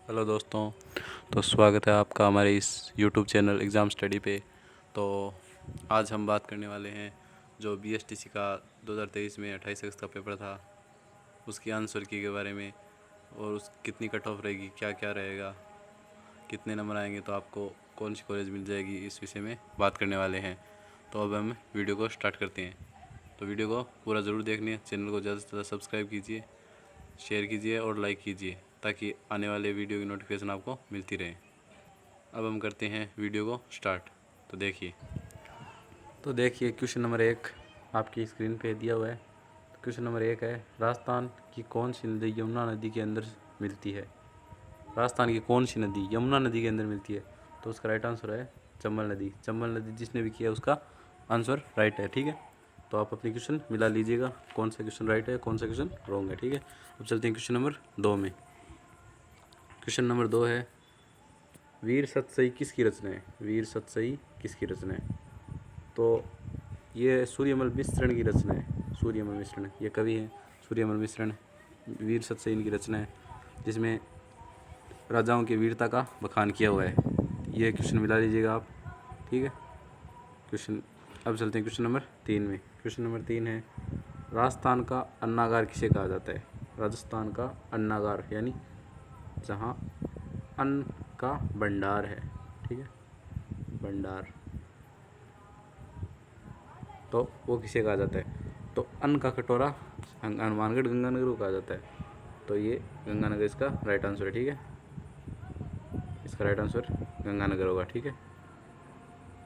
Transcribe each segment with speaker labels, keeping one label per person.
Speaker 1: Hello दोस्तों। तो स्वागत है आपका हमारे इस यूट्यूब चैनल एग्ज़ाम स्टडी पे। तो आज हम बात करने वाले हैं जो बीएसटीसी का 2023 में 28 अगस्त का पेपर था उसकी आंसर की के बारे में, और उस कितनी कट ऑफ रहेगी, क्या क्या रहेगा, कितने नंबर आएंगे, तो आपको कौन सी कॉलेज मिल जाएगी, इस विषय में बात करने वाले हैं। तो अब हम वीडियो को स्टार्ट करते हैं। तो वीडियो को पूरा ज़रूर देखिए, चैनल को ज़्यादा से ज़्यादा सब्सक्राइब कीजिए, शेयर कीजिए और लाइक कीजिए ताकि आने वाले वीडियो की नोटिफिकेशन आपको मिलती रहे। अब हम करते हैं वीडियो को स्टार्ट। तो देखिए क्वेश्चन नंबर 1 आपकी स्क्रीन पे दिया हुआ है। तो क्वेश्चन नंबर 1 है, राजस्थान की कौन सी नदी यमुना नदी के अंदर मिलती है। राजस्थान की कौन सी नदी यमुना नदी के अंदर मिलती है। तो उसका राइट आंसर है चंबल नदी। चंबल नदी जिसने भी किया उसका आंसर राइट है। ठीक है, तो आप अपने क्वेश्चन मिला लीजिएगा, कौन सा क्वेश्चन राइट है, कौन सा क्वेश्चन रॉन्ग है। ठीक है, अब चलते हैं क्वेश्चन नंबर 2 में। क्वेश्चन नंबर 2 है, वीर सतसई किसकी रचना है। वीर सतसई किसकी रचना है। तो ये सूर्यमल मिश्रण की रचना है। सूर्यमल मिश्रण ये कवि हैं, सूर्यमल मिश्रण वीर सतसई इनकी रचना है, जिसमें राजाओं की वीरता का बखान किया हुआ है। ये क्वेश्चन मिला लीजिएगा आप। ठीक है, क्वेश्चन अब चलते हैं क्वेश्चन नंबर 3 में। क्वेश्चन नंबर 3 है, राजस्थान का अन्नागार किसे कहा जाता है। राजस्थान का अन्नागार यानी जहाँ अन्न का भंडार है। ठीक है, भंडार, तो वो किसे कहा जाता है। तो अन्न का कटोरा हनुमानगढ़ गंगानगर को कहा जाता है। तो ये गंगानगर इसका राइट आंसर है। ठीक है, इसका राइट आंसर गंगानगर होगा। ठीक है,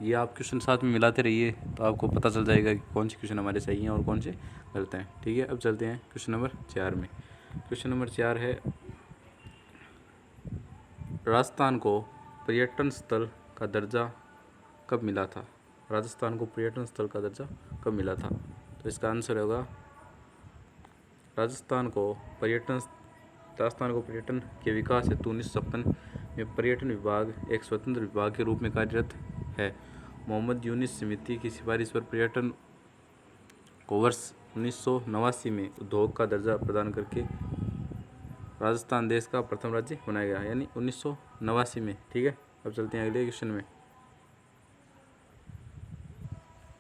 Speaker 1: ये आप क्वेश्चन साथ में मिलाते रहिए तो आपको पता चल जाएगा कि कौन से क्वेश्चन हमारे सही हैं और कौन से गलत हैं। ठीक है, अब चलते हैं क्वेश्चन नंबर 4 में। क्वेश्चन नंबर 4 है, राजस्थान को पर्यटन स्थल का दर्जा कब मिला था। राजस्थान को पर्यटन स्थल का दर्जा कब मिला था। तो इसका आंसर होगा राजस्थान को पर्यटन के विकास हेतु 1956 में पर्यटन विभाग एक स्वतंत्र विभाग के रूप में कार्यरत है। मोहम्मद यूनिस समिति की सिफारिश पर पर्यटन को वर्ष 1989 में उद्योग का दर्जा प्रदान करके राजस्थान देश का प्रथम राज्य बनाया गया, यानी 1989 में। ठीक है, अब चलते हैं अगले क्वेश्चन में।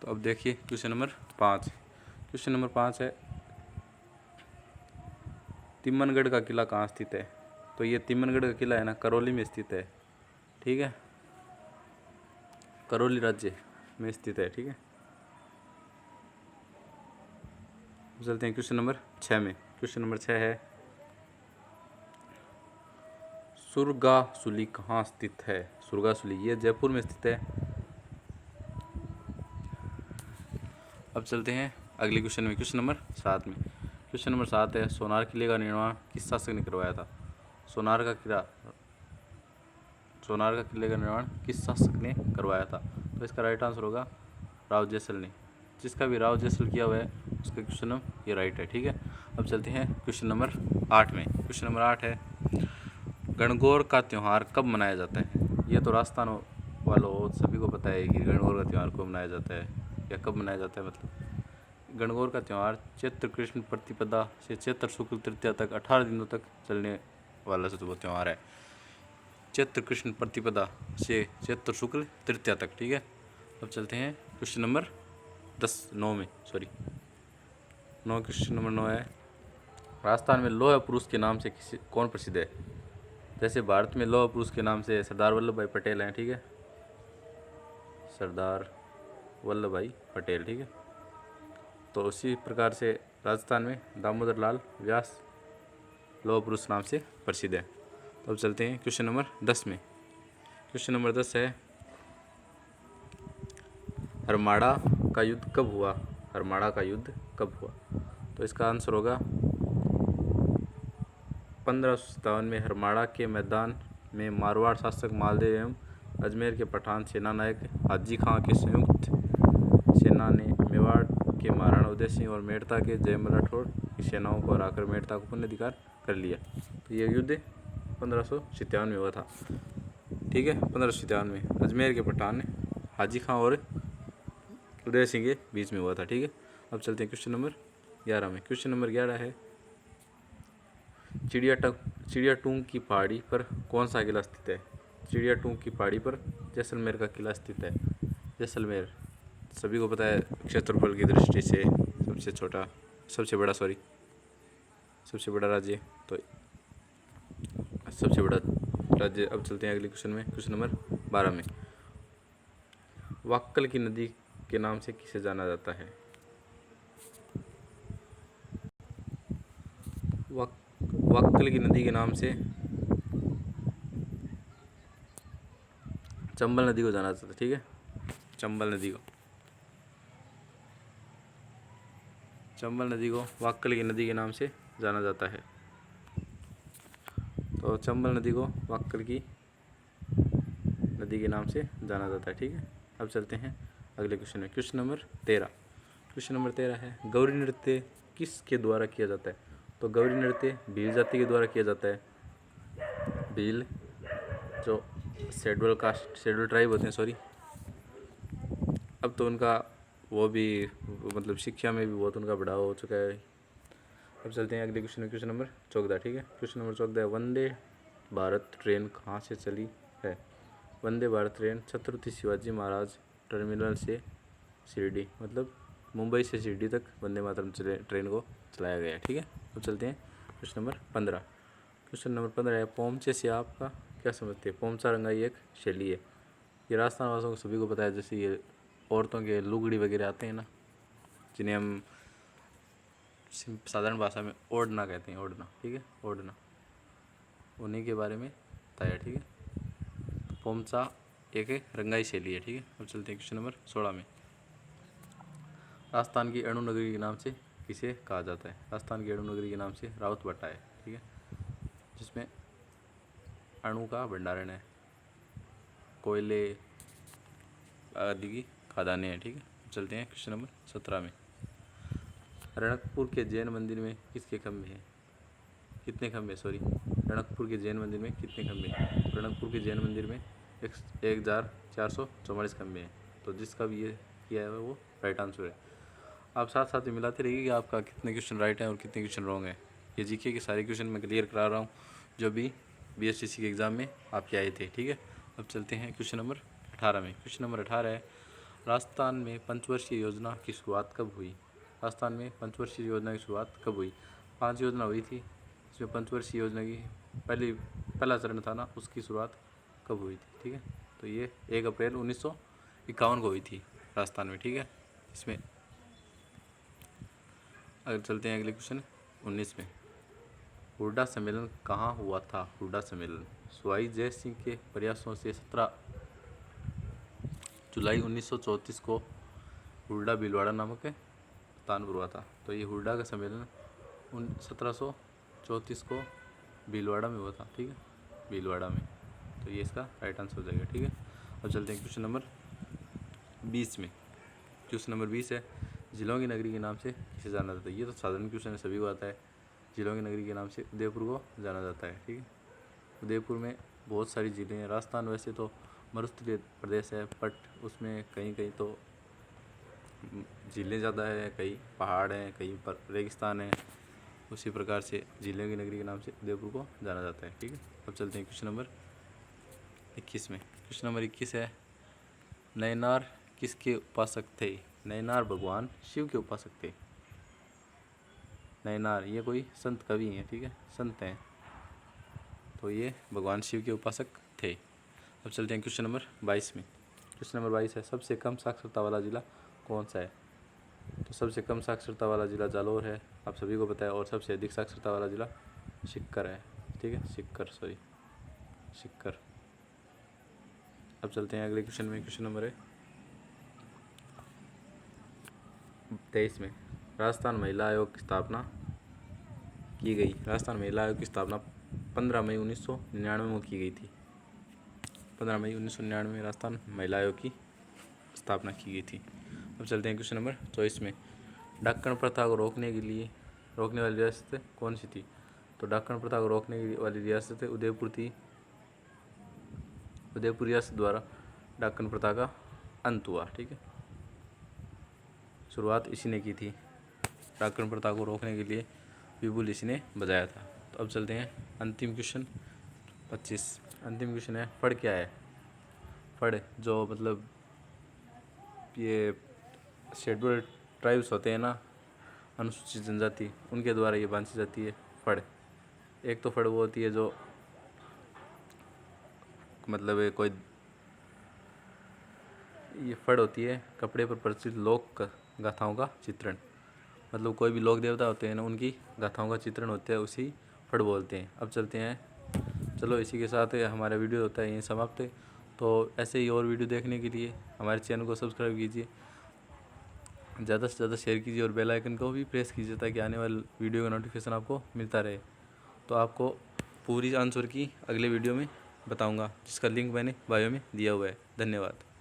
Speaker 1: तो अब देखिए क्वेश्चन नंबर 5। क्वेश्चन नंबर 5 है, तिम्मनगढ़ का किला कहाँ स्थित है। तो ये तिम्मनगढ़ का किला है ना, करौली में स्थित है। ठीक है, करौली राज्य में स्थित है। ठीक है, चलते हैं क्वेश्चन नंबर 6 में। क्वेश्चन नंबर 6 है, सुरगासुली कहाँ स्थित है। सुरगासुली ये जयपुर में स्थित है। अब चलते हैं अगले क्वेश्चन में, क्वेश्चन नंबर 7 में। क्वेश्चन नंबर 7 है, सोनार किले का निर्माण किस शासक ने करवाया था। सोनार का किले का निर्माण किस शासक ने करवाया था। तो इसका राइट आंसर होगा राव जैसल ने। जिसका भी राव जैसल किया हुआ है उसका क्वेश्चन ये राइट है। ठीक है, अब चलते हैं क्वेश्चन नंबर 8 में। क्वेश्चन नंबर 8 है, गणगौर का त्यौहार कब मनाया जाता है। ये तो राजस्थान वालों सभी को पता है कि गणगौर का त्यौहार कब मनाया जाता है या कब मनाया जाता है। मतलब गणगौर का त्यौहार चैत्र कृष्ण प्रतिपदा से चैत्र शुक्ल तृतीया तक 18 दिनों तक चलने वाला वो त्यौहार है। चैत्र कृष्ण प्रतिपदा से चैत्र शुक्ल तृतीया तक। ठीक है, अब चलते हैं क्वेश्चन नंबर 9 में। क्वेश्चन नंबर 9 है, राजस्थान में लौह पुरुष के नाम से कौन प्रसिद्ध है। जैसे भारत में लौह पुरुष के नाम से सरदार वल्लभ भाई पटेल हैं। ठीक है, सरदार वल्लभ भाई पटेल। ठीक है, तो उसी प्रकार से राजस्थान में दामोदर लाल व्यास लौह पुरुष नाम से प्रसिद्ध है। तो अब चलते हैं क्वेश्चन नंबर 10 में। क्वेश्चन नंबर 10 है, हरमाड़ा का युद्ध कब हुआ। हरमाड़ा का युद्ध कब हुआ। तो इसका आंसर होगा 1557 में हरमाड़ा के मैदान में मारवाड़ शासक मालदेव एवं अजमेर के पठान सेनानायक हाजी खां के संयुक्त सेना ने मेवाड़ के महाराणा उदय सिंह और मेड़ता के जयमल राठौड़ की सेनाओं को हराकर मेड़ता को पुनर्धिकार कर लिया। तो यह युद्ध 1557 में हुआ था। ठीक है, 1557 में अजमेर के पठान हाजी खां और उदय सिंह के बीच में हुआ था। ठीक है, अब चलते हैं क्वेश्चन नंबर 11 में। क्वेश्चन नंबर 11 है, चिड़ियाटूंग की पहाड़ी पर कौन सा किला स्थित है? चिड़ियाटूंग की पहाड़ी पर जैसलमेर का किला स्थित है। जैसलमेर सभी को पता है, क्षेत्रफल की दृष्टि से सबसे बड़ा राज्य। तो सबसे बड़ा राज्य। अब चलते हैं अगले क्वेश्चन में, क्वेश्चन नंबर 12 में। वाक्कल की नदी के नाम से किसे जाना जाता है? वाक्कल की नदी के नाम से चंबल नदी को जाना जाता है। ठीक है, चंबल नदी को वाक्कल की नदी के नाम से जाना जाता है। तो चंबल नदी को वाक्कल की नदी के नाम से जाना जाता है। ठीक है, अब चलते हैं अगले क्वेश्चन में, क्वेश्चन नंबर 13। क्वेश्चन नंबर 13 है, गौरी नृत्य किसके द्वारा किया जाता है? तो गौरी नृत्य भील जाति के द्वारा किया जाता है। भील जो शेड्यूल ट्राइब होते हैं, सॉरी, अब तो उनका वो भी मतलब शिक्षा में भी बहुत उनका बढ़ावा हो चुका है। अब चलते हैं अगले क्वेश्चन में, क्वेश्चन नंबर 14। ठीक है, क्वेश्चन नंबर 14 है, वंदे भारत ट्रेन कहाँ से चली है? वंदे भारत ट्रेन छत्रपति शिवाजी महाराज टर्मिनल से शिरडी, मतलब मुंबई से शिरडी तक वंदे मातरम ट्रेन को चलाया गया है। ठीक है, अब चलते हैं क्वेश्चन नंबर 15। क्वेश्चन नंबर 15 है, पोमचे से आपका क्या समझते हैं? पोमचा रंगाई एक शैली है। ये राजस्थान वासियों को सभी को पता है, जैसे ये औरतों के लुगड़ी वगैरह आते हैं ना, जिन्हें हम साधारण भाषा में ओढ़ना कहते हैं, ओढ़ना। ठीक है, ओढ़ना, उन्हीं के बारे में बताया। ठीक है, तो पोमचा एक रंगाई शैली है। ठीक है, अब चलते हैं क्वेश्चन नंबर 16 में। राजस्थान की अणु नगरी के नाम से किसे कहा जाता है? राजस्थान की अणु नगरी के नाम से रावतभट्टा है। ठीक है, जिसमें अणु का भंडारण है, कोयले आदि की खदानें हैं। ठीक है, चलते हैं क्वेश्चन नंबर 17 में। रणकपुर के जैन मंदिर में कितने खंभे हैं? रणकपुर के जैन मंदिर में कितने खंभे हैं? रणकपुर के जैन मंदिर में 1444 खंभे हैं। तो जिसका भी ये किया है वो राइट आंसर है। आप साथ साथ ही मिलाते रहिए कि आपका कितने क्वेश्चन राइट हैं और कितने क्वेश्चन रॉन्ग हैं। ये जीके के सारे क्वेश्चन मैं क्लियर करा रहा हूँ जो भी बीएसटीसी के एग्ज़ाम में आपके आए थे। ठीक है, अब चलते हैं क्वेश्चन नंबर 18 में। क्वेश्चन नंबर 18 है, राजस्थान में पंचवर्षीय योजना की शुरुआत कब हुई? राजस्थान में पंचवर्षीय योजना की शुरुआत कब हुई? 5 योजना हुई थी, इसमें पंचवर्षीय योजना की पहला चरण था ना, उसकी शुरुआत कब हुई थी? ठीक है, तो ये 1 अप्रैल 1951 को हुई थी राजस्थान में। ठीक है, इसमें अगर चलते हैं अगले क्वेश्चन 19 में। हुड्डा सम्मेलन कहाँ हुआ था? हुड्डा सम्मेलन सवाई जय सिंह के प्रयासों से 17 जुलाई 1934 को हुड्डा भीलवाड़ा नामक स्थान पर हुआ था। तो ये हुड्डा का सम्मेलन 1734 को भीलवाड़ा में हुआ था। ठीक है, भीलवाड़ा में, तो ये इसका राइट आंसर हो जाएगा। ठीक है, अब चलते हैं क्वेश्चन नंबर 20 में। क्वेश्चन नंबर 20 है, जिलों की नगरी के नाम से किसे जाना जाता है? ये तो साधारण क्वेश्चन है, सभी को आता है। जिलों की नगरी के नाम से उदयपुर को जाना जाता है। ठीक है, उदयपुर में बहुत सारी ज़िले हैं। राजस्थान वैसे तो मरुस्थलीय प्रदेश है, बट उसमें कहीं कहीं तो झीलें ज़्यादा है, कहीं पहाड़ हैं, कहीं पर रेगिस्तान है। उसी प्रकार से जिलों की नगरी के नाम से उदयपुर को जाना जाता है। ठीक है, अब चलते हैं क्वेश्चन नंबर 21 में। क्वेश्चन नंबर 21 है, नयनार किसके उपासक थे? नयनार भगवान शिव के उपासक थे। नयनार ये कोई संत कवि हैं। ठीक है, संत हैं, तो ये भगवान शिव के उपासक थे। अब चलते हैं क्वेश्चन नंबर 22 में। क्वेश्चन नंबर 22 है, सबसे कम साक्षरता वाला जिला कौन सा है? तो सबसे कम साक्षरता वाला जिला जालौर है, आप सभी को पता है। और सबसे अधिक साक्षरता वाला जिला सीकर है। ठीक है, सीकर। अब चलते हैं अगले क्वेश्चन में। क्वेश्चन नंबर है 23 में। राजस्थान महिला आयोग की स्थापना की गई। राजस्थान महिला आयोग की स्थापना 15 मई 1999 में की गई थी। 15 मई 1999 में राजस्थान महिला आयोग की स्थापना की गई थी। अब चलते हैं क्वेश्चन नंबर 24 में। डाकण प्रथा को रोकने वाली रियासत कौन सी थी? तो डाकण प्रथा को रोकने वाली रियासत उदयपुर थी। उदयपुर रियासत द्वारा डाकण प्रथा का अंत हुआ। ठीक है, शुरुआत इसी ने की थी। डाकण प्रथा को रोकने के लिए विपुल इसी ने बजाया था। तो अब चलते हैं अंतिम क्वेश्चन 25। अंतिम क्वेश्चन है, फड़ क्या है? फड़ जो मतलब ये शेड्यूल्ड ट्राइब्स होते हैं ना, अनुसूचित जनजाति, उनके द्वारा ये बांधी जाती है फड़। एक तो फड़ वो होती है जो मतलब कोई ये फड़ होती है कपड़े पर प्रचलित लोक गाथाओं का चित्रण, मतलब कोई भी लोक देवता होते हैं ना, उनकी गाथाओं का चित्रण होता है, उसी फड़ बोलते हैं। अब चलते हैं, चलो इसी के साथ हमारा वीडियो होता है यहीं समाप्त है। तो ऐसे ही और वीडियो देखने के लिए हमारे चैनल को सब्सक्राइब कीजिए, ज़्यादा से ज़्यादा शेयर कीजिए और बेल आइकन को भी प्रेस कीजिए ताकि आने वाले वीडियो का नोटिफिकेशन आपको मिलता रहे। तो आपको पूरी आंसर की अगले वीडियो में बताऊंगा, जिसका लिंक मैंने बायो में दिया हुआ है। धन्यवाद।